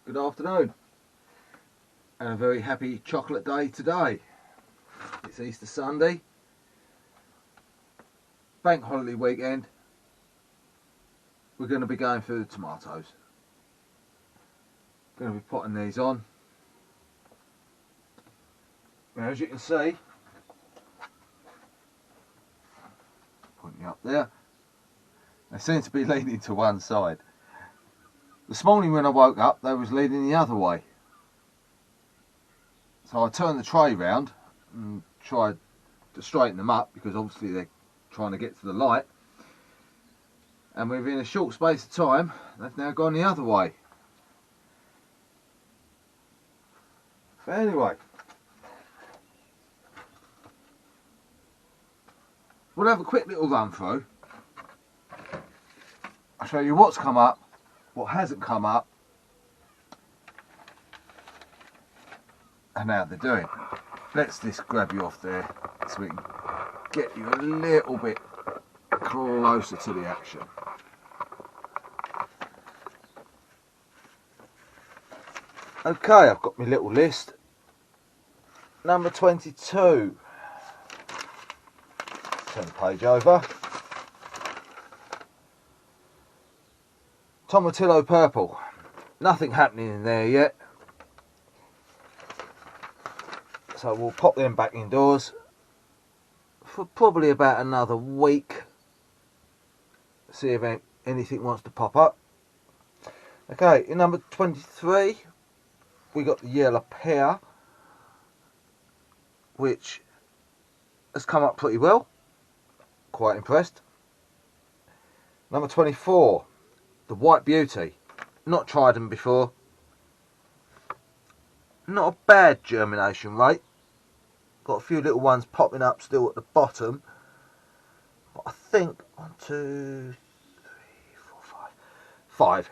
Good afternoon, and a very happy chocolate day today. It's Easter Sunday, bank holiday weekend. We're going to be going through the tomatoes. Going to be putting these on. Now, as you can see, pointing up there, they seem to be leaning to one side. This morning when I woke up, they was leaning the other way. So I turned the tray round and tried to straighten them up, because obviously they're trying to get to the light. And within a short space of time, they've now gone the other way. But anyway, we'll have a quick little run through. I'll show you what's come up, what hasn't come up, and how they're doing. Let's just grab you off there so we can get you a little bit closer to the action. Okay, I've got my little list. Number 22. Turn the page over. Tomatillo purple. Nothing happening in there yet. So we'll pop them back indoors for probably about another week. See if anything wants to pop up. Okay, in number 23, we got the yellow pear, which has come up pretty well. Quite impressed. Number 24, the white beauty. Not tried them before. Not a bad germination rate. Got a few little ones popping up still at the bottom. But I think 1, 2, 3, 4, 5.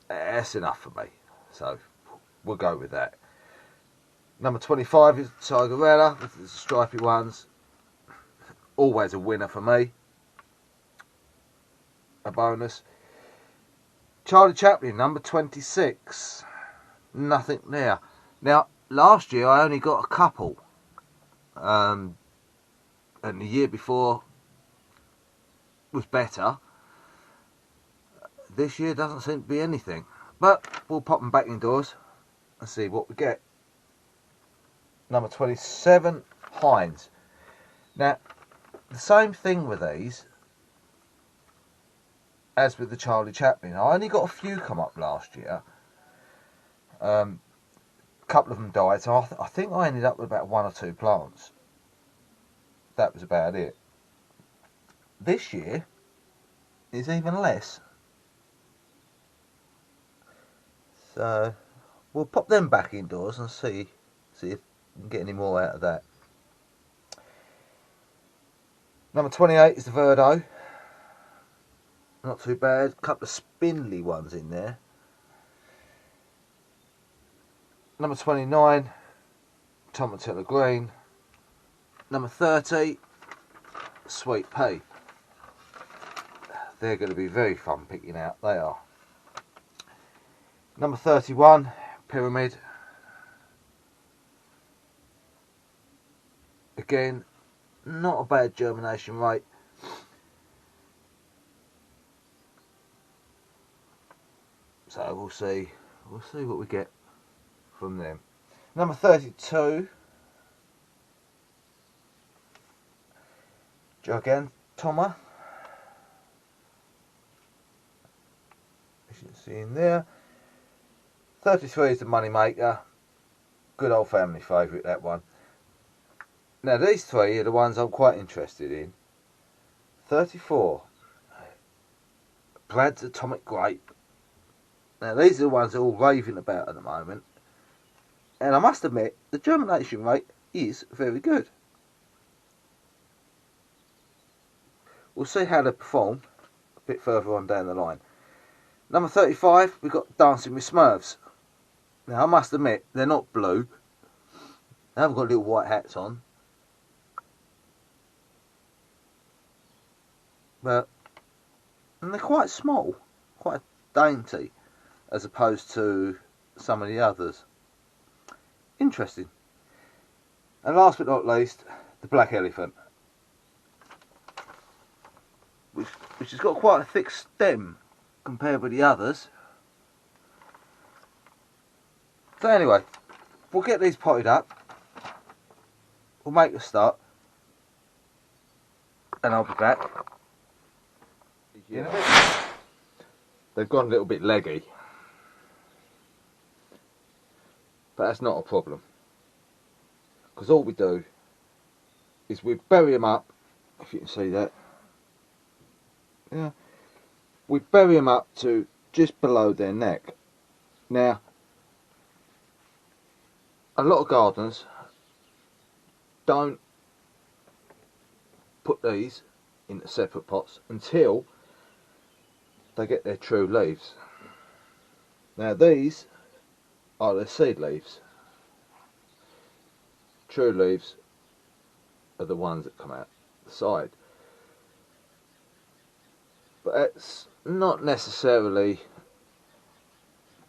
That's enough for me. So we'll go with that. Number 25 is Tigerella. This is the stripy ones. Always a winner for me. A bonus. Charlie Chaplin, number 26. Nothing there. Now, last year I only got a couple. And the year before was better. This year doesn't seem to be anything. But we'll pop them back indoors and see what we get. Number 27, Heinz. Now, the same thing with these as with the Charlie Chaplin. I only got a few come up last year. A couple of them died, so I think I ended up with about 1 or 2 plants. That was about it. This year is even less. So we'll pop them back indoors and see if we can get any more out of that. Number 28 is the Verdo. Not too bad. A couple of spindly ones in there. Number 29, Tomatillo green. Number 30, Sweet Pea. They're going to be very fun picking out. They are. Number 31, Pyramid. Again, not a bad germination rate. So we'll see what we get from them. Number 32, Gigantoma. As you can see in there. 33 is the money maker. Good old family favourite, that one. Now these three are the ones I'm quite interested in. 34, Brad's Atomic Grape. Now these are the ones they're all raving about at the moment. And I must admit, the germination rate is very good. We'll see how they perform a bit further on down the line. Number 35, we've got Dancing with Smurfs. Now I must admit, they're not blue. They haven't got little white hats on. But and they're quite small, quite dainty, as opposed to some of the others. Interesting. And last but not least, the black elephant, which has got quite a thick stem compared with the others. So anyway, we'll get these potted up, we'll make a start, and I'll be back in a bit. They've gone a little bit leggy, but that's not a problem, because all we do is we bury them up, if you can see that, yeah, we bury them up to just below their neck. Now, a lot of gardeners don't put these into separate pots until they get their true leaves. Now these are their seed leaves. True leaves are the ones that come out the side. But that's not necessarily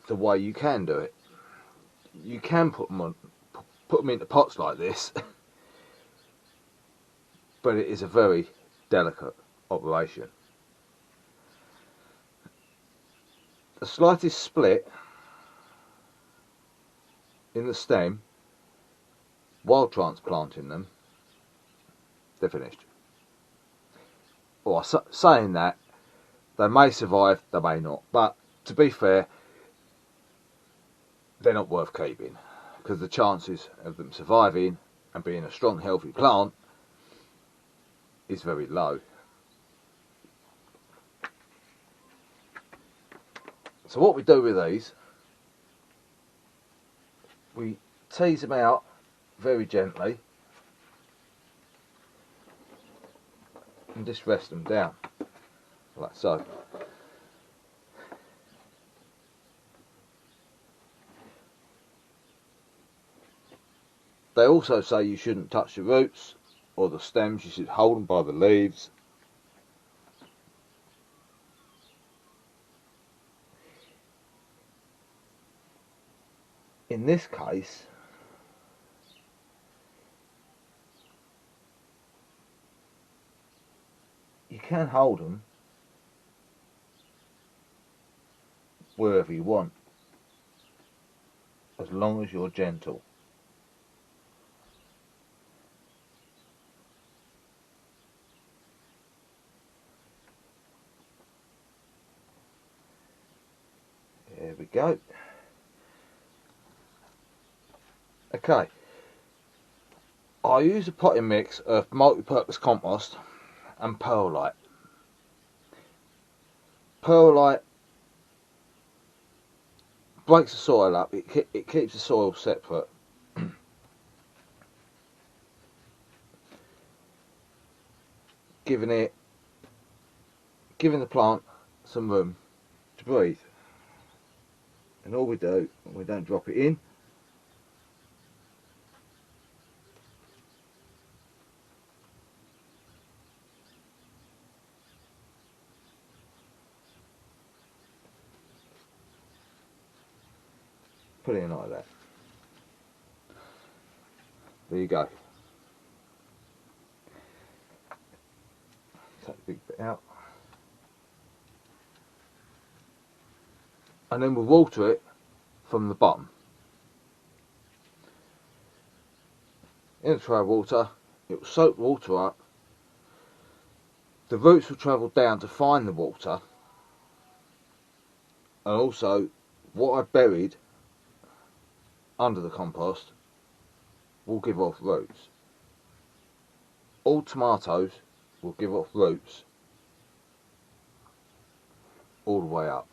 the way you can do it. You can put them into pots like this, but it is a very delicate operation. The slightest split in the stem while transplanting them, they're finished. Or saying that, they may survive, they may not, but to be fair, they're not worth keeping, because the chances of them surviving and being a strong, healthy plant is very low. So what we do with these, we tease them out very gently and just rest them down, like so. They also say you shouldn't touch the roots or the stems, you should hold them by the leaves. In this case, you can hold them wherever you want, as long as you're gentle. There we go. Okay, I use a potting mix of multi-purpose compost and perlite. Perlite breaks the soil up, it keeps the soil separate. giving the plant some room to breathe. And all we do, we don't drop it in, put it in like that. There you go. Take the big bit out. And then we'll water it from the bottom. In a tray of water, it will soak water up. The roots will travel down to find the water. And also, what I've buried under the compost will give off roots. All tomatoes will give off roots all the way up.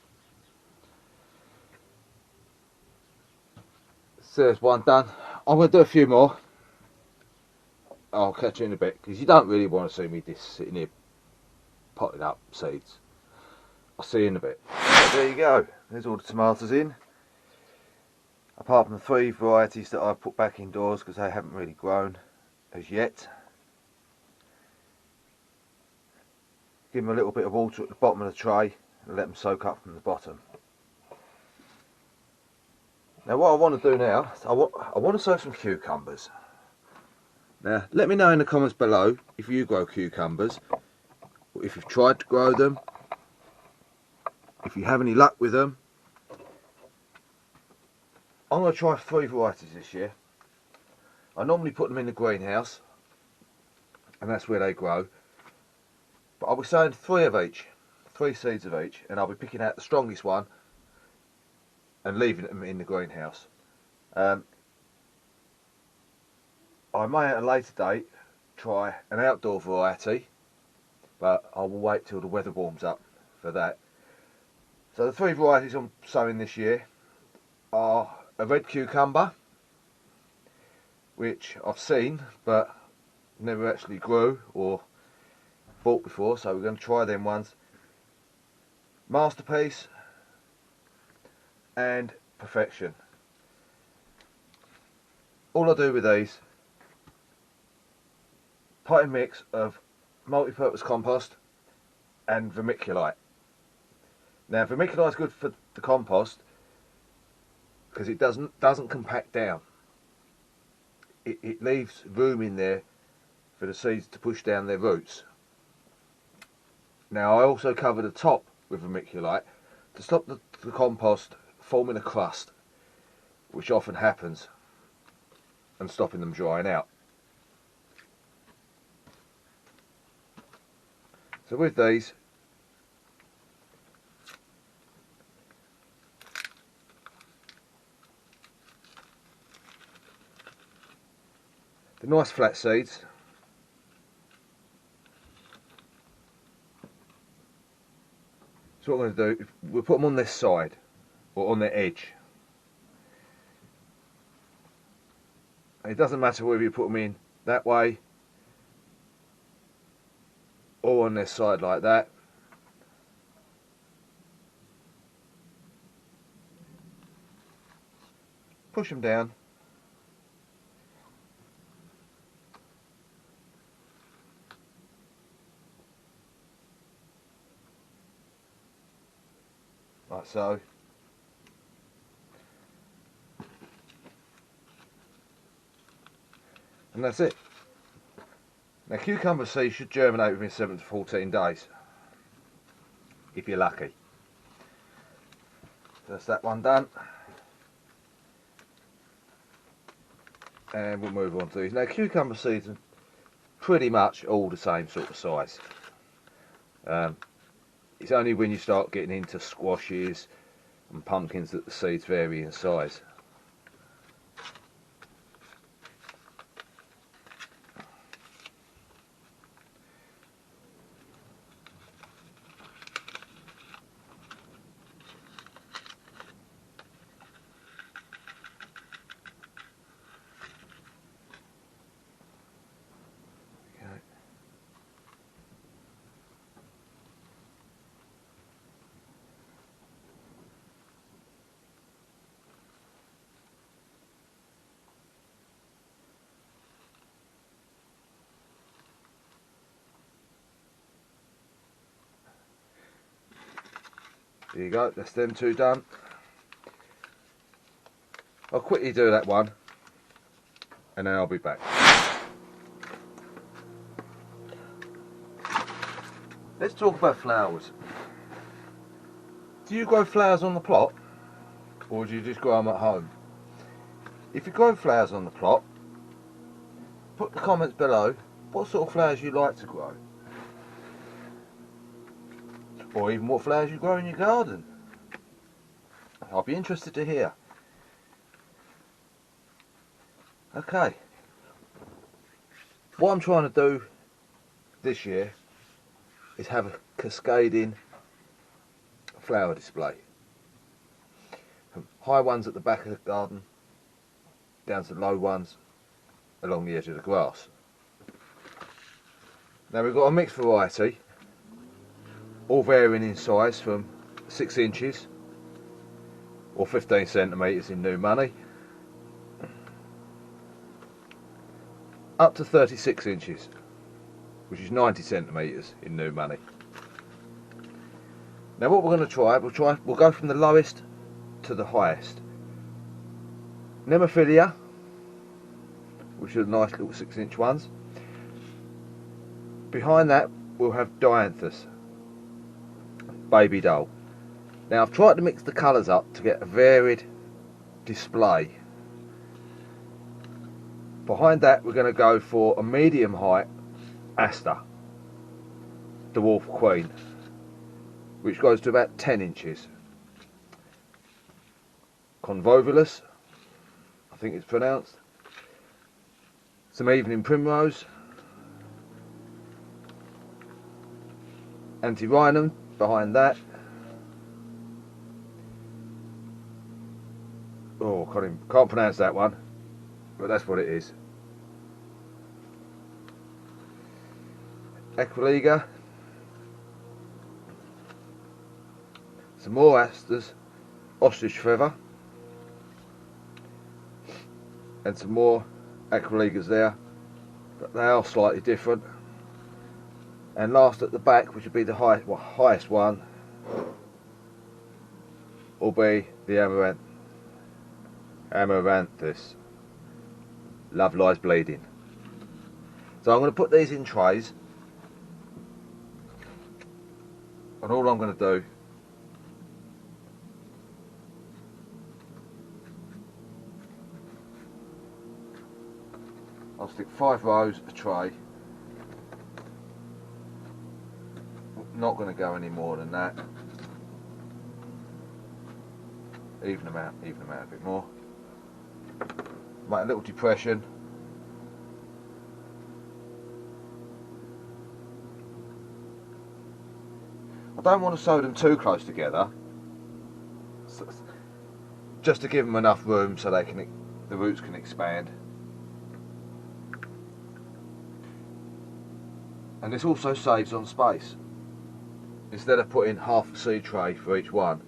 So there's one done. I'm going to do a few more. I'll catch you in a bit, because you don't really want to see me just sitting here potting up seeds. I'll see you in a bit. So there you go. There's all the tomatoes in. Apart from the 3 varieties that I've put back indoors because they haven't really grown as yet. Give them a little bit of water at the bottom of the tray and let them soak up from the bottom. Now what I want to do now, is I want to sow some cucumbers. Now let me know in the comments below if you grow cucumbers, or if you've tried to grow them, if you have any luck with them. I'm going to try 3 varieties this year. I normally put them in the greenhouse, and that's where they grow. But I'll be sowing 3 of each, 3 seeds of each, and I'll be picking out the strongest one and leaving them in the greenhouse. I may at a later date try an outdoor variety, but I will wait till the weather warms up for that. So the 3 varieties I'm sowing this year are a red cucumber, which I've seen but never actually grew or bought before, so we're going to try them ones. Masterpiece and Perfection. All I do with these, potting mix of multi-purpose compost and vermiculite. Now vermiculite is good for the compost because it doesn't compact down. It leaves room in there for the seeds to push down their roots. Now I also cover the top with vermiculite to stop the compost forming a crust, which often happens, and stopping them drying out. So with these, the nice flat seeds, so what I'm going to do, we'll put them on this side or on the edge. It doesn't matter whether you put them in that way or on this side like that. Push them down. Like so. And that's it. Now cucumber seeds should germinate within 7 to 14 days, if you're lucky. That's that one done. And we'll move on to these. Now cucumber seeds are pretty much all the same sort of size. It's only when you start getting into squashes and pumpkins that the seeds vary in size. There you go, that's them 2 done. I'll quickly do that one and then I'll be back. Let's talk about flowers. Do you grow flowers on the plot or do you just grow them at home? If you grow flowers on the plot, put the comments below what sort of flowers you like to grow. Or even what flowers you grow in your garden. I'll be interested to hear. Okay. What I'm trying to do this year is have a cascading flower display. From high ones at the back of the garden down to low ones along the edge of the grass. Now we've got a mixed variety, all varying in size from 6 inches or 15 centimetres in new money up to 36 inches, which is 90 centimetres in new money. Now what we're going to try, we'll go from the lowest to the highest. Nemophilia, which are nice little 6-inch ones. Behind that we'll have Dianthus, baby doll. Now I've tried to mix the colours up to get a varied display. Behind that we're going to go for a medium height Aster, dwarf queen, which goes to about 10 inches. Convolvulus, I think it's pronounced. Some evening primrose. Antirrhinum behind that. Oh, can't pronounce that one, but that's what it is. Equiliga. Some more asters, ostrich feather, and some more Aquiligas there, but they are slightly different. And last at the back, which would be the highest one, will be the Amaranthus. Love lies bleeding. So I'm going to put these in trays, and all I'm going to do I'll stick 5 rows a tray. Not going to go any more than that. Even them out a bit more. Make a little depression. I don't want to sew them too close together, just to give them enough room so the roots can expand. And this also saves on space. Instead of putting half a seed tray for each one,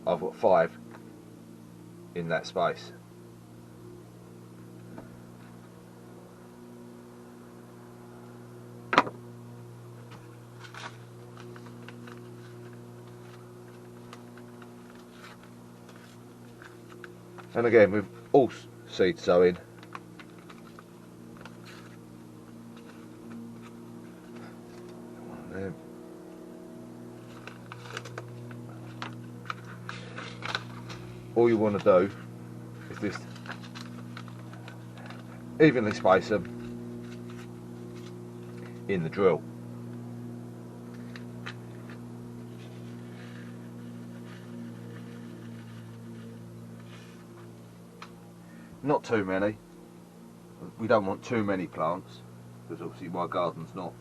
I've got 5 in that space. And again, with all seed sowing, all you want to do is just evenly space them in the drill. Not too many. We don't want too many plants, because obviously my garden's not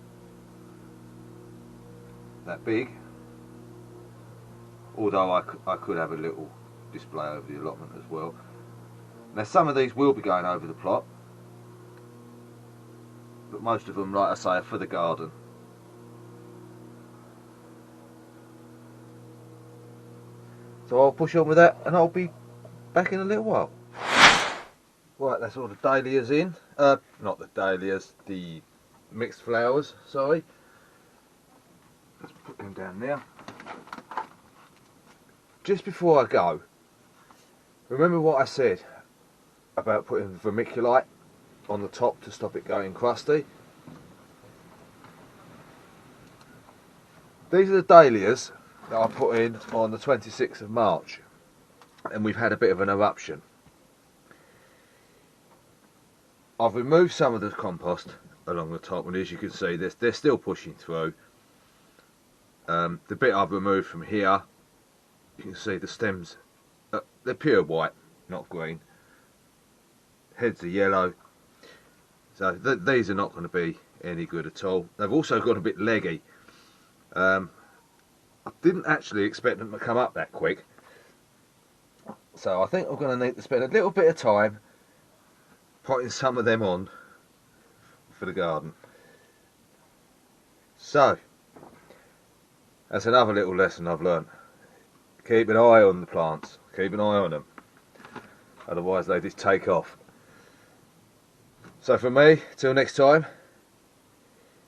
that big. Although I could have a little display over the allotment as well. Now some of these will be going over the plot, but most of them, like I say, are for the garden. So I'll push on with that and I'll be back in a little while. Right, that's all the dahlias in. Not the dahlias, the mixed flowers, sorry. Let's put them down now. Just before I go, remember what I said about putting vermiculite on the top to stop it going crusty? These are the dahlias that I put in on the 26th of March, and we've had a bit of an eruption. I've removed some of the compost along the top, and as you can see, they're still pushing through. The bit I've removed from here, you can see the stems, they're pure white, not green. Heads are yellow, so these are not going to be any good at all. They've also got a bit leggy. I didn't actually expect them to come up that quick, so I think I'm going to need to spend a little bit of time putting some of them on for the garden. So that's another little lesson I've learned. Keep an eye on the plants, keep an eye on them, otherwise they just take off. So from me, till next time,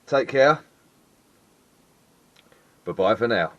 take care, bye bye for now.